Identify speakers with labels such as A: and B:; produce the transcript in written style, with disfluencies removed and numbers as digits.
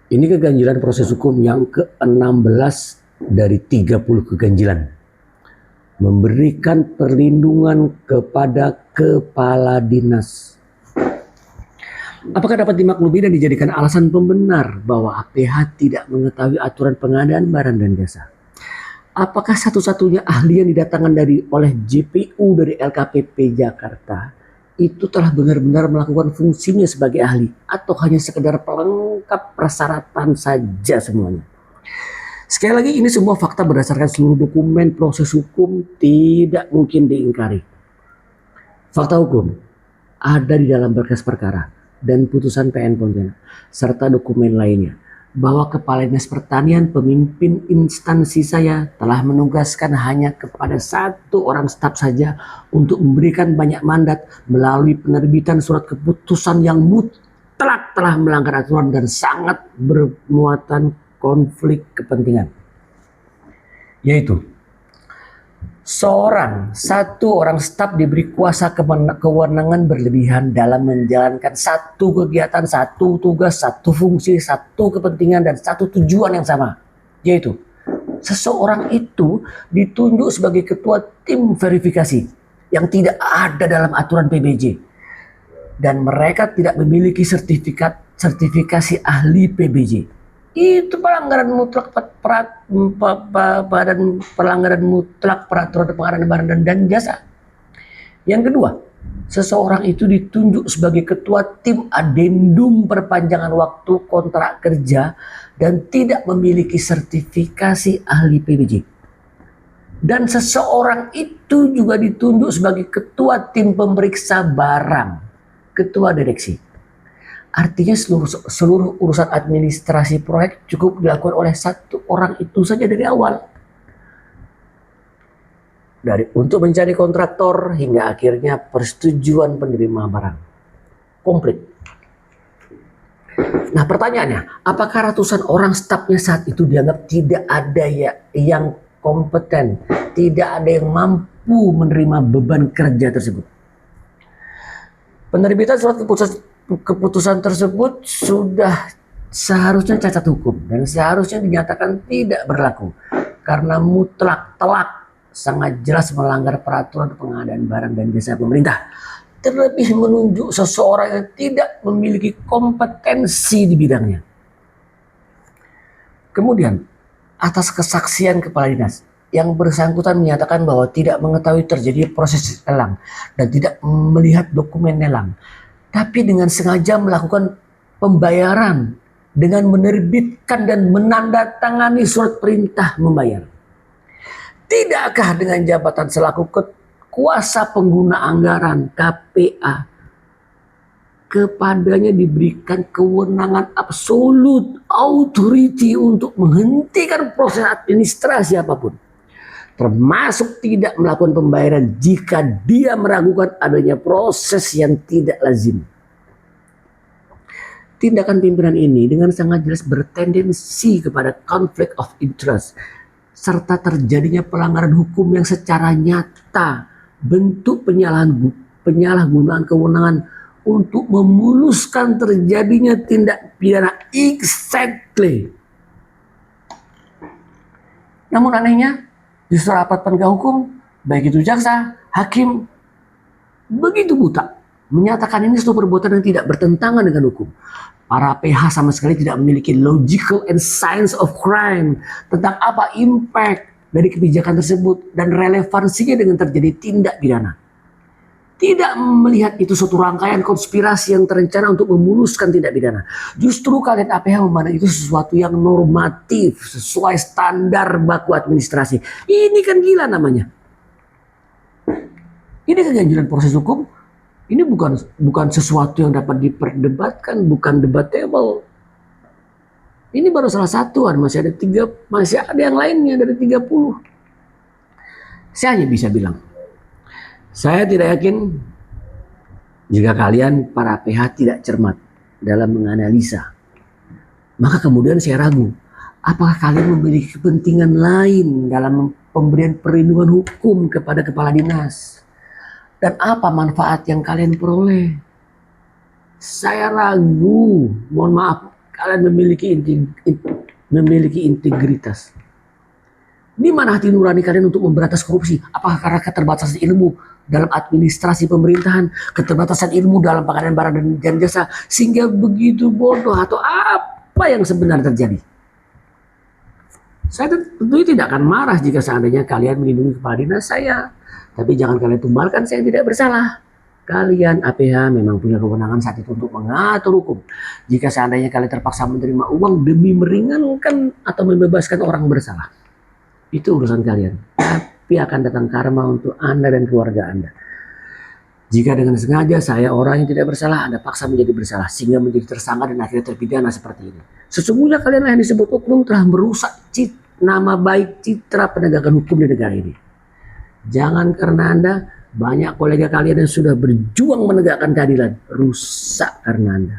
A: Ini keganjilan proses hukum yang ke-16 dari 30 keganjilan. Memberikan perlindungan kepada kepala dinas. Apakah dapat dimaklumi dan dijadikan alasan pembenar bahwa APH tidak mengetahui aturan pengadaan barang dan jasa? Apakah satu-satunya ahli yang didatangkan oleh JPU dari LKPP Jakarta itu telah benar-benar melakukan fungsinya sebagai ahli atau hanya sekedar pelengkap persyaratan saja semuanya? Sekali lagi, ini semua fakta berdasarkan seluruh dokumen proses hukum, tidak mungkin diingkari. Fakta hukum ada di dalam berkas perkara dan putusan PN Pontianak serta dokumen lainnya bahwa Kepala Dinas Pertanian pemimpin instansi saya telah menugaskan hanya kepada satu orang staf saja untuk memberikan banyak mandat melalui penerbitan surat keputusan yang mutlak telah melanggar aturan dan sangat bermuatan konflik kepentingan, yaitu satu orang staf diberi kuasa kewenangan berlebihan dalam menjalankan satu kegiatan, satu tugas, satu fungsi, satu kepentingan, dan satu tujuan yang sama. Yaitu, seseorang itu ditunjuk sebagai ketua tim verifikasi yang tidak ada dalam aturan PBJ. Dan mereka tidak memiliki sertifikasi ahli PBJ. Itu pelanggaran mutlak peraturan pengadaan barang dan jasa. Yang kedua, seseorang itu ditunjuk sebagai ketua tim adendum perpanjangan waktu kontrak kerja dan tidak memiliki sertifikasi ahli PBJ. Dan seseorang itu juga ditunjuk sebagai ketua tim pemeriksa barang, ketua direksi. Artinya seluruh urusan administrasi proyek cukup dilakukan oleh satu orang itu saja dari awal. Untuk mencari kontraktor hingga akhirnya persetujuan penerima barang. Komplit. Nah, pertanyaannya, apakah ratusan orang stafnya saat itu dianggap tidak ada yang kompeten, tidak ada yang mampu menerima beban kerja tersebut? Penerbitan surat keputusan tersebut sudah seharusnya cacat hukum dan seharusnya dinyatakan tidak berlaku karena mutlak telak sangat jelas melanggar peraturan pengadaan barang dan jasa pemerintah, terlebih menunjuk seseorang yang tidak memiliki kompetensi di bidangnya. Kemudian, atas kesaksian kepala dinas, yang bersangkutan menyatakan bahwa tidak mengetahui terjadi proses lelang dan tidak melihat dokumen lelang, tapi dengan sengaja melakukan pembayaran dengan menerbitkan dan menandatangani surat perintah membayar. Tidakkah dengan jabatan selaku kuasa pengguna anggaran KPA kepadanya diberikan kewenangan absolut authority untuk menghentikan proses administrasi apapun, termasuk tidak melakukan pembayaran jika dia meragukan adanya proses yang tidak lazim. Tindakan pimpinan ini dengan sangat jelas bertendensi kepada conflict of interest serta terjadinya pelanggaran hukum yang secara nyata bentuk penyalahgunaan kewenangan untuk memuluskan terjadinya tindak pidana exactly. Namun anehnya, justru rapat penegak hukum, baik itu jaksa, hakim, begitu buta menyatakan ini suatu perbuatan yang tidak bertentangan dengan hukum. Para PH sama sekali tidak memiliki logical and science of crime tentang apa impact dari kebijakan tersebut dan relevansinya dengan terjadi tindak pidana. Tidak melihat itu suatu rangkaian konspirasi yang terencana untuk memuluskan tindak pidana. Justru kalian APH memandang itu sesuatu yang normatif, sesuai standar baku administrasi. Ini kan gila namanya. Ini keganjilan proses hukum. Ini bukan sesuatu yang dapat diperdebatkan, bukan debatable. Ini baru salah satu, masih ada yang lainnya dari 30. Saya hanya bisa bilang, saya tidak yakin jika kalian para PH tidak cermat dalam menganalisa. Maka kemudian saya ragu, apakah kalian memiliki kepentingan lain dalam pemberian perlindungan hukum kepada kepala dinas? Dan apa manfaat yang kalian peroleh? Saya ragu, mohon maaf, kalian memiliki integritas. Di mana hati nurani kalian untuk memberantas korupsi? Apakah karena keterbatasan ilmu dalam administrasi pemerintahan, keterbatasan ilmu dalam pengadaan barang dan jasa, sehingga begitu bodoh, atau apa yang sebenarnya terjadi? Saya tentu tidak akan marah jika seandainya kalian melindungi kepala dinas saya. Tapi jangan kalian tumbalkan saya tidak bersalah. Kalian APH memang punya kewenangan saat itu untuk mengatur hukum. Jika seandainya kalian terpaksa menerima uang demi meringankan atau membebaskan orang bersalah, itu urusan kalian. Tapi akan datang karma untuk Anda dan keluarga Anda. Jika dengan sengaja saya orang yang tidak bersalah, Anda paksa menjadi bersalah sehingga menjadi tersangka dan akhirnya terpidana seperti ini. Sesungguhnya kalian yang disebut oknum telah merusak nama baik citra penegakan hukum di negara ini. Jangan karena Anda, banyak kolega kalian yang sudah berjuang menegakkan keadilan rusak karena Anda.